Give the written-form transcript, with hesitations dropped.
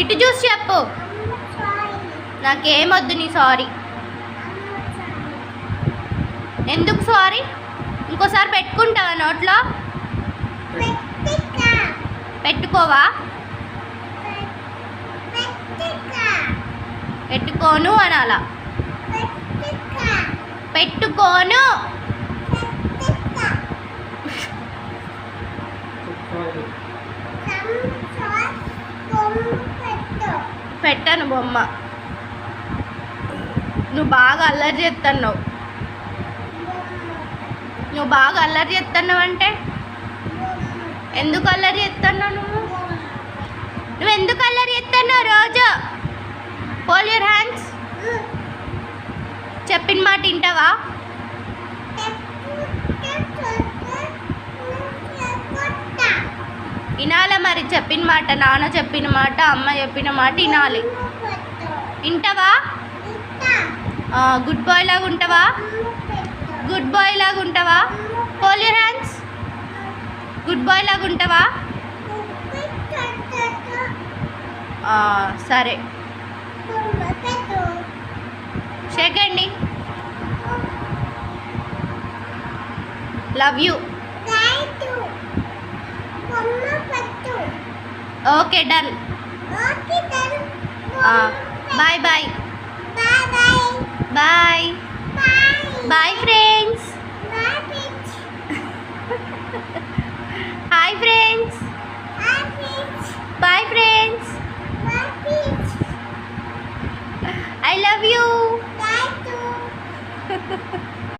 ఇటు చూసి చెప్పు. నాకేమొద్దు నీ సారీ. ఎందుకు సారీ? ఇంకోసారి పెట్టుకుంటావా నోట్లో? పెట్టుకోవా? పెట్టుకోను అనాలా? పెట్టుకోను. పెట్టాను బొమ్మ. నువ్వు బాగా అల్లరి చేస్తున్నావు. నువ్వు బాగా అల్లరి చేస్తున్నావు అంటే ఎందుకు అల్లరి చేస్తున్నావు? నువ్వు ఎందుకు అల్లరి చేస్తున్నావు? రోజు హోల్డ్ యువర్ హ్యాండ్స్. చెప్పిన మాట వింటావా? వినాలి మరి చెప్పిన మాట. నాన్న చెప్పిన మాట, అమ్మ చెప్పిన మాట వినాలి. వింటావా? గుడ్ బాయ్ లాగా ఉంటావా? గుడ్ బాయ్ లాగా ఉంటావా? Hold your hands. Good boy లాగా ఉంటావా? సరే షేకండి. Love you. Okay done. Bye bye. Bye bye friends. Hi friends. Bye friends. I love you.